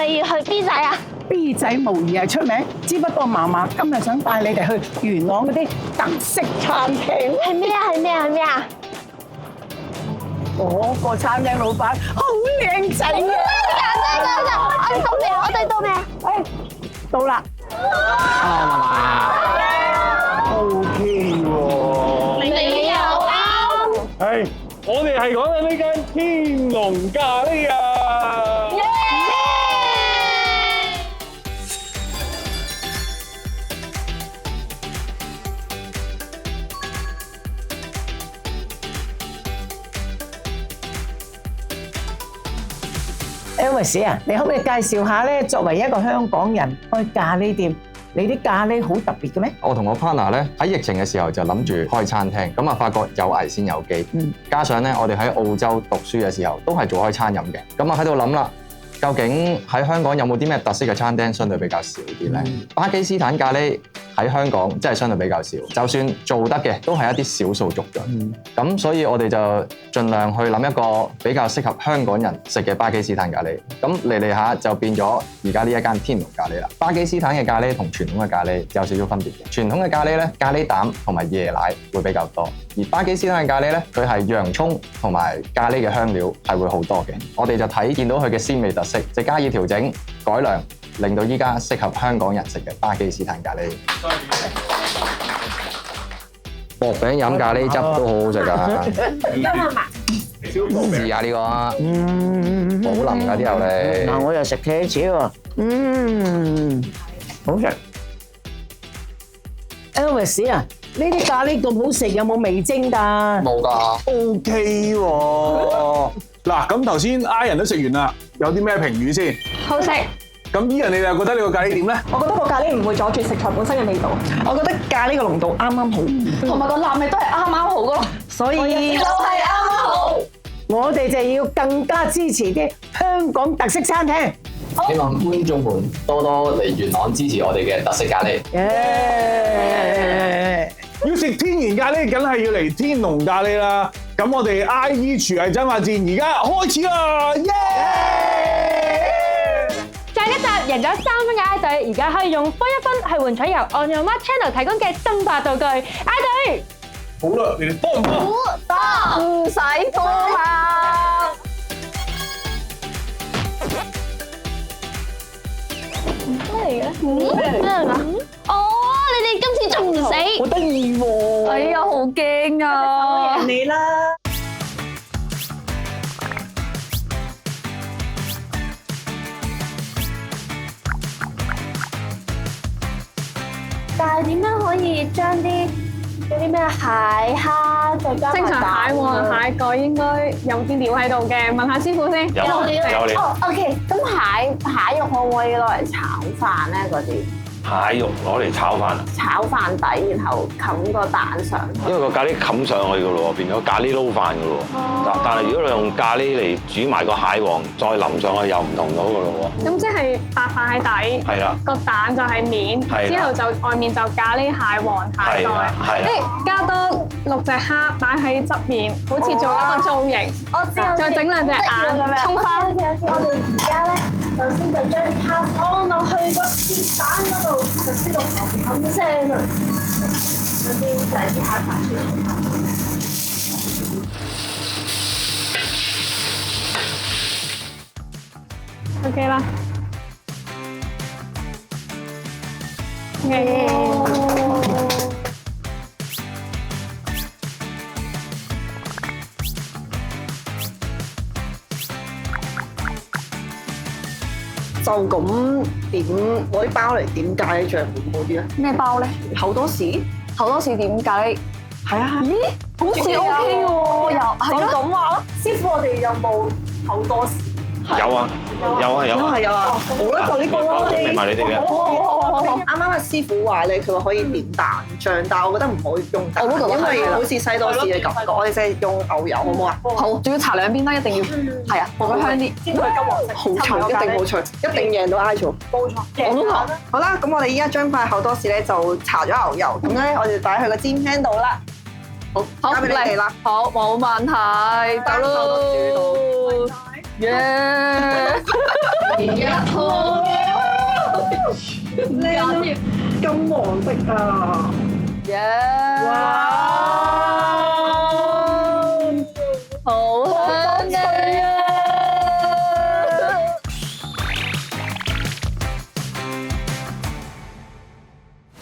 哋要去 B 仔啊 B 仔無疑係出名，只不過嫲嫲今日想帶你哋去元朗嗰啲特色餐廳。係咩啊？係咩啊？係咩啊？嗰個餐廳老闆好靚仔啊！我哋到未啊？我哋到未啊？誒，到啦。OK 喎。你又啱。係，我哋係講緊呢間天龍咖喱啊！Elvis 啊，你可唔可以介紹下咧？作為一個香港人開咖喱店，你啲咖喱好特別嘅咩？我同我 partner 咧喺疫情嘅時候就諗住開餐廳，咁啊發覺有危先有機，加上咧我哋喺澳洲讀書嘅時候都係做開餐飲嘅，咁啊喺度諗啦，究竟喺香港有冇啲咩特色嘅餐廳相對比較少啲咧？巴基斯坦咖喱喺香港真係相對比較少，就算做得嘅都係一啲少數族裔，咁所以我哋就盡量去諗一個比較適合香港人食嘅巴基斯坦咖喱，咁嚟下就變咗而家呢一間天龍咖喱啦。巴基斯坦嘅咖喱同傳統嘅咖喱有少少分別嘅，傳統嘅咖喱咧，咖喱膽同埋椰奶會比較多，而巴基斯坦嘅咖喱咧，佢係洋葱同埋咖喱嘅香料係會好多嘅。我哋就見到佢嘅鮮味特色，就加以調整改良，令到依家適合香港人食嘅巴基斯坦咖喱。薄餅飲咖喱汁都好好食㗎，試下呢個啊，好腍㗎啲油嚟。嗱，我又食茄子喎，好食。Elvis 啊，呢啲咖喱咁好食，有冇味精㗎？冇㗎。 OK 喎。嗱，咁頭先 I 人都食完啦，有啲咩評語先？好食。咁 E 人你哋又覺得呢個咖喱點咧？我覺得個咖喱唔會阻住食材本身嘅味道，我覺得咖喱個濃度啱啱好，同埋個辣味都係啱啱好咯，所以就係啱啱好。我哋就要更加支持啲香港特色餐廳。希望觀眾們多多嚟元朗支持我哋嘅特色咖喱。要食天然咖喱，梗係要嚟天龍咖喱啦！咁我哋 IE 廚藝爭霸戰而家開始啦！耶！上一集贏咗3分嘅 I 隊，而家可以用分1分去換取由 On Your Mark Channel 提供嘅爭霸道具。I 隊，好啦，你哋幫唔幫？唔使幫啦。咩嚟嘅？咩嚟㗎？哦，你哋今次仲唔死？好得意喎！哎呀，好驚啊！你啦。但係點樣可以將啲嗰啲咩蟹蝦再加埋正常蟹蛋黃蟹蓋應該有啲料喺度嘅，問下師傅先。有料。哦，OK，咁蟹肉可唔可以攞嚟炒飯咧？嗰啲蟹肉攞嚟炒飯啊！炒飯底，然後冚個蛋上去。因為個咖喱冚上去嘅咯喎，變咗咖喱撈飯嘅咯喎。但係如果你用咖喱嚟煮埋個蟹黃，再淋上去又唔同咗嘅咯喎。咁即係白飯喺底，係啦，個蛋就係面，係啦之後就外面就咖喱蟹黃蟹蓋，係啦跟住加多6隻蝦擺喺側邊，好似做一個造型。我知道，再整2隻眼，葱花。我哋而家咧，首先就將蝦放落去個鐵板嗰度，就知道冚聲啦。首先就係啲蝦發出嚟。OK 啦。OK。就咁點攞啲包嚟點咖喱醬會好啲咧？咩包咧？厚多士好多時點咖喱？係啊，咦，好似 OK 喎，又係咁話咯，師傅我哋有冇厚多士？有啊，有啊，有啊。係啊，好啦，就呢個啦。明埋你哋嘅。好。啱啱阿師傅話咧，佢話可以點蛋醬，但係我覺得唔可以用蛋，因為好似西多士嘅感覺。我哋就係用牛油，好唔好啊？好，仲要搽兩邊啦，一定要。係啊，會香啲。煎佢金黃色，好脆，一定好脆，一定贏到 I 組。冇錯，我都話。好啦，咁我哋依家將塊厚多士咧就搽咗牛油，咁咧我哋擺去個煎 pan 度啦。好，交俾你哋啦。好，冇問題，走咯。耶！咁黃色啊！哇！好香啊！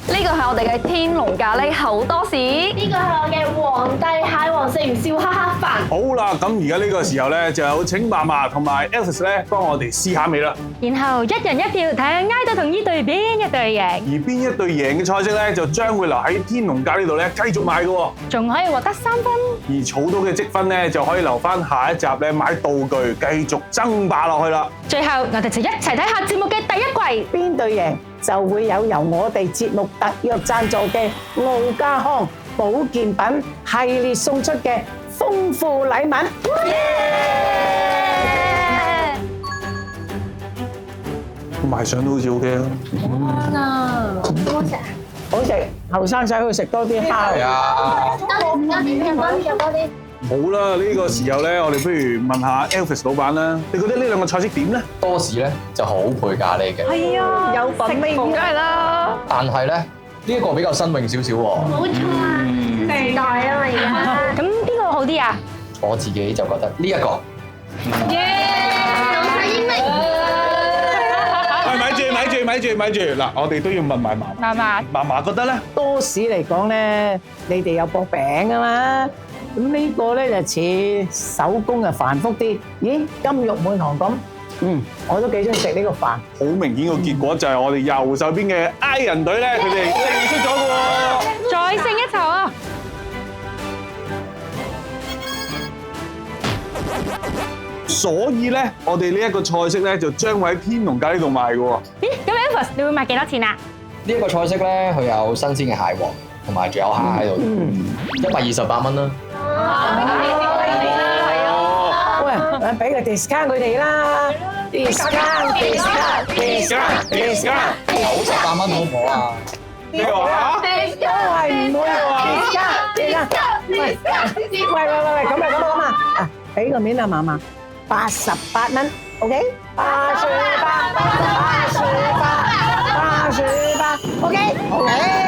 呢個係我哋嘅天龍咖喱厚多士。呢個係我嘅皇帝蟹黃食完笑哈哈飯。好啦，咁而家呢個時候咧，就有請嫲嫲同埋 Elvis 咧幫我哋試下味啦。然後一人一票，睇下挨到同呢隊邊一隊贏，而邊一隊贏嘅菜式咧，就將會留喺天龍咖呢度咧繼續賣嘅喎。仲可以獲得3分。而儲到嘅積分咧，就可以留翻下一集咧買道具，繼續爭霸落去啦。最後我哋就一齊睇下節目嘅第一季，邊隊贏就會有由我哋節目特約贊助嘅奧家康保健品系列送出嘅豐富禮物。賣相都好似 OK 啊！好食，後生仔去食多啲蝦。係啊，好啦，呢個時候咧，我哋不如問下 Elvis 老闆啦，你覺得呢兩個菜式點咧？多士咧就好配咖喱嘅，係啊，有品味梗係啦。但係咧呢一個比較新穎少少喎。冇錯啊，時代啊嘛而家。咁邊個好啲啊？我自己就覺得呢一個。老細英明。咪住！嗱，我哋都要問埋嫲嫲。嫲嫲覺得咧？多士嚟講咧，你哋有薄餅啊嘛，咁呢個咧就似手工嘅繁複啲。咦，金玉滿堂咁，我都幾中意食呢個飯。好明顯個結果就係我哋右手邊嘅 I 人隊咧，佢哋勝出咗嘅喎。再勝一籌啊！所以咧，我哋呢一個菜式咧就將會喺天龍咖呢度賣嘅喎。咦，咁 Elvis 你會賣幾多錢啊？呢一個菜式咧，佢有新鮮嘅蟹黃，同埋仲有蝦喺度，128蚊啦。喂，俾個 discount 佢哋啦 ，discount 98蚊好唔好啊？咩話？都係唔會 discount。喂，咁啊，俾個面啊，嫲嫲，88蚊 ，OK？ 88，OK？